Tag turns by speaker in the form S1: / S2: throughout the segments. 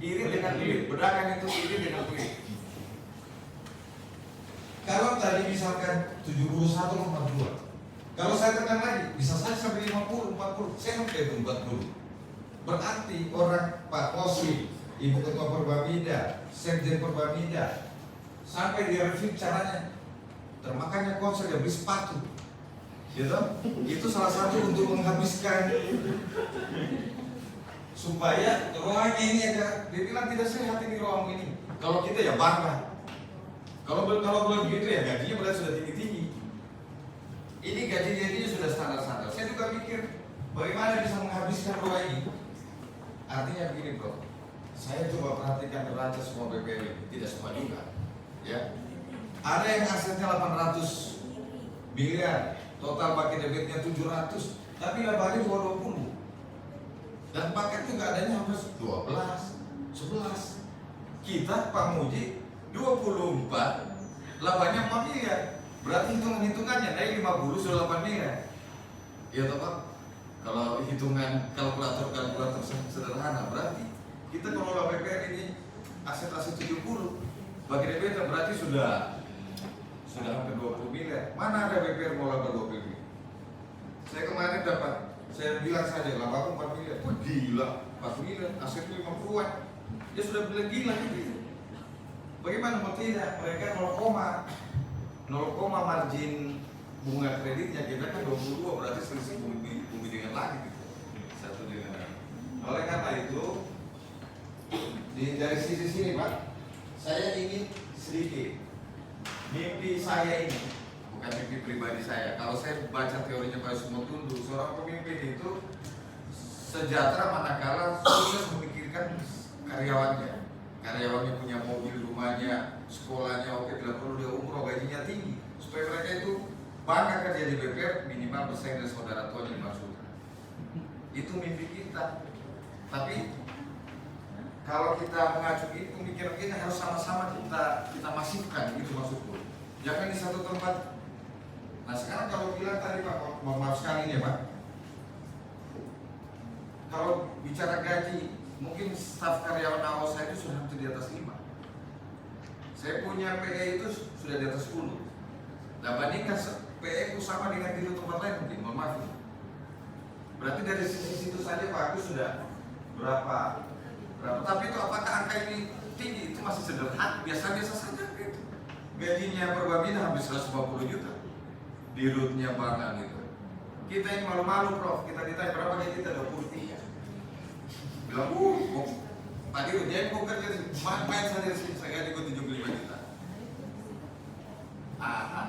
S1: Irit dengan pelit, berdagang itu irit dengan pelit.
S2: Kalau tadi misalkan 71,42, kalau saya tekan lagi bisa saja sampai 50, 40, saya sampai itu 40. Berarti orang Pak Posri, Ibu Ketua Perbamida, Sekjen Perbamida, sampai dia review caranya, termakanya konser dia beli sepatu, gitu. Itu salah satu untuk menghabiskan supaya ruang ini ada. Dia bilang tidak sehat ini ruang ini. Kalau kita ya bangga. Kalau belum begitu ya gajinya berarti sudah tinggi-tinggi. Ini gaji-gajinya sudah standar-standar. Saya juga mikir bagaimana bisa menghabiskan ruang ini. Artinya begini bro, saya coba perhatikan neraca semua BPR ini, tidak semua juga. Ya, ada yang asetnya 800 miliar, total pakai debitnya 700, tapi labanya 220. Dan paket juga adanya hampir 12, 11. Kita Pak Muji 24, labanya 4 miliar. Berarti hitungannya dari 50 sudah 8 miliar. Ya toh Pak? Kalau hitungan kalkulator sederhana berarti kita kalau BPR ini aset-aset 70 bagi DPR berarti sudah hampir 20 miliar. Mana ada BPR mau laba 20 miliar? Saya kemarin dapat, saya bilang saja laba 4 miliar. Wah gila, 4 miliar, aset 50-an. Dia sudah bilang gila gitu. Bagaimana mau tidak? Mereka 0, margin bunga kreditnya kita kan 22, berarti selisih bumi dengan langit gitu. Satu dengan lain. Oleh karena itu dari sisi sini Pak, saya ingin sedikit mimpi saya ini, bukan mimpi pribadi saya. Kalau saya baca teorinya Pak Sumotundu, seorang pemimpin itu sejahtera manakala sukses memikirkan karyawannya. Karyawannya punya mobil, rumahnya, sekolahnya oke, tidak perlu dia umroh, gajinya tinggi, supaya mereka itu bangga kerja di BPR, minimal bersaing dengan saudara tuanya dimaksudkan. Itu mimpi kita. Tapi kalau kita mengacu itu pemikiran kita harus sama-sama kita masifkan, itu maksudku. Jangan di satu tempat. Nah sekarang kalau bilang tadi Pak, maaf sekali nih Pak, kalau bicara gaji, mungkin staf karyawan awal saya itu sudah hampir di atas 5. Saya punya PE itu sudah di atas 10. Nah bandingkan PE ku sama dengan di tempat lain mungkin, mohon maaf. Berarti dari sisi situ saja Pak Agus sudah berapa. Tapi itu apakah angka ini tinggi? Itu masih sederhana, biasa-biasa saja gitu. Gajinya Perbamida hampir 150 juta. Di rootnya Bangan gitu. Kita ini malu-malu Prof, kita ditanya berapa gaji kita 23. Bilang, Pak Dirut, dia mau kerja main saja di sini, saya gaji gue 75 juta.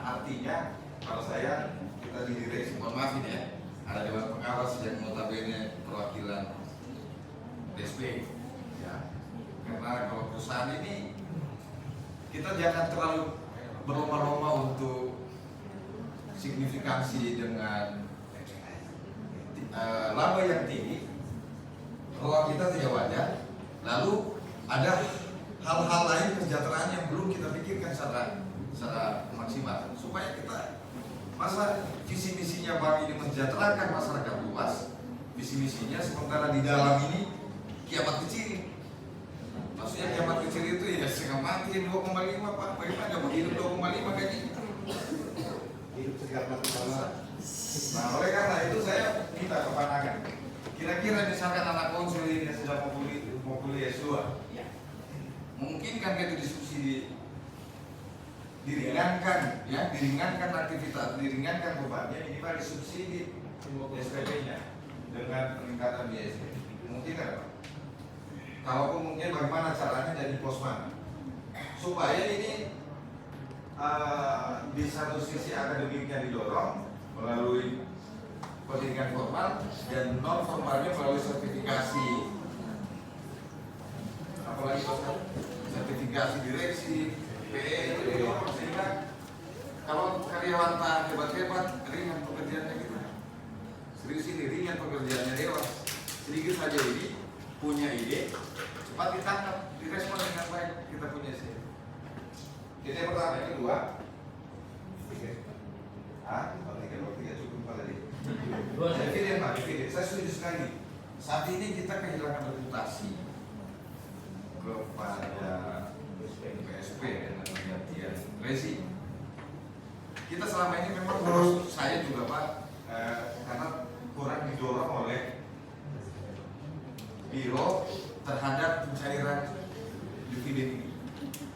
S2: Artinya, kalau saya, kita di direksi, mohon maaf ini ya, ada Dewan Pengawas yang notabene perwakilan DSP. Ya. Karena kalau perusahaan ini, kita jangan terlalu berlomba-lomba untuk signifikansi dengan laba yang tinggi. Kalau kita tidak wajar, lalu ada hal-hal lain kesejahteraan yang belum kita pikirkan secara maksimal supaya kita masa visi misinya bank ini mensejahterakan masyarakat luas, visi misinya sementara di dalam ini kiamat kecil. Maksudnya kiamat kecil itu ya setengah mati 2,5 Pak, bagaimana mau hidup 2,5 gaji? Hidup segala macam. Nah oleh karena itu saya minta kepandangan. Kira-kira misalkan anak konsul ini sudah mau kuliah S2, mungkin kan itu disubsidi, diringankan, ya, diringankan aktivitas, diringankan bebannya, ini pak disubsidi SPP-nya dengan peningkatan biaya SPP. Mungkin kan Pak? Kalaupun mungkin bagaimana caranya dari pos mana? Supaya ini di satu sisi akademiknya didorong melalui pendidikan formal dan non formalnya melalui sertifikasi, apalagi sertifikasi direksi, PE itu didorong sehingga kalau karyawan tak hebat-hebat ringan pekerjaannya gitu. Serius ini ringan pekerjaannya dewas. Sedikit saja ini punya ide cepat ditangkap, direspon dengan baik, kita punya ide. Ini yang pertama, yang kedua, tiga cukup pada dia. Saya setuju sekali. Saat ini kita kehilangan reputasi. kepada PSP dengan penggantian resi. Kita selama ini memang terus saya juga Pak, karena kurang didorong oleh biro terhadap pencairan dividen ini.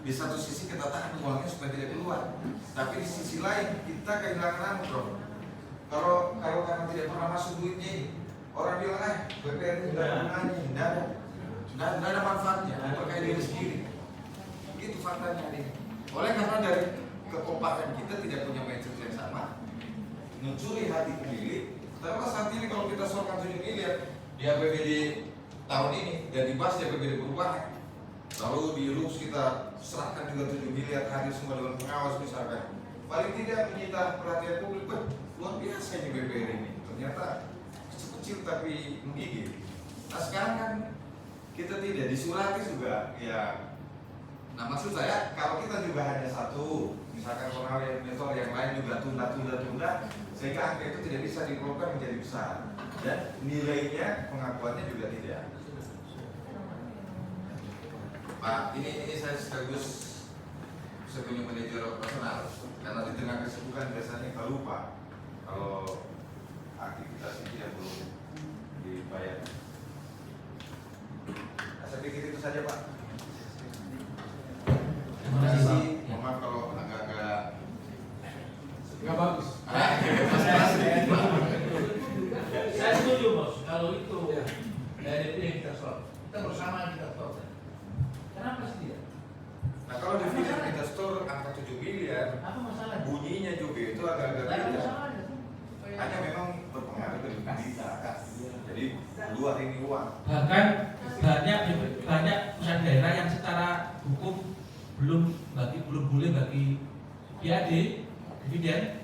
S2: Di satu sisi kita tahan uangnya supaya tidak keluar, tapi di sisi lain kita kehilangan bro. Kalau karena tidak pernah masuk duitnya ini, orang bilang BPR itu tidak ada gunanya, tidak ada manfaatnya, berkait diri sendiri. Itu faktanya ini. Oleh karena dari kekompakan kita tidak punya mindset yang sama, mencuri hati pemilih. Karena saat ini kalau kita sorkan 7 miliar di APBD tahun ini dan dibahas di APBD perubahan, lalu di RUPS kita serahkan juga 7 miliar hadir semua dewan pengawas misalkan, paling tidak menyita perhatian publik. Luar biasa ini BPR ini, ternyata kecil tapi menggigit. Nah sekarang kan kita tidak disurati juga ya. Nah maksud saya kalau kita juga hanya satu, misalkan pengawal investor yang lain juga tunda, sehingga angka itu tidak bisa dikeluarkan menjadi besar dan nilainya pengakuannya juga tidak. Pak, ini saya sekaligus sebagai manajer operasional karena di tengah kesibukan biasanya kita lupa kalau aktivitas ini yang belum dibayar. Nah, saya pikir itu saja Pak. Terima kasih. Mohon kalau agak-agak
S3: nggak bagus. Saya setuju bos. Kalau itu dari yang kita solve, kita bersama kita solve. Kenapa sih dia?
S2: Nah kalau dividen kita store angka 7 miliar,
S3: Apa masalahnya?
S2: bunyinya juga itu agak-agak
S3: Tidak ada
S2: beda.
S3: masalahnya.
S2: Hanya memang berpengaruh ke kita. Jadi keluar ini uang.
S4: Bahkan banyak pusat daerah yang secara hukum belum boleh bagi PAD dividen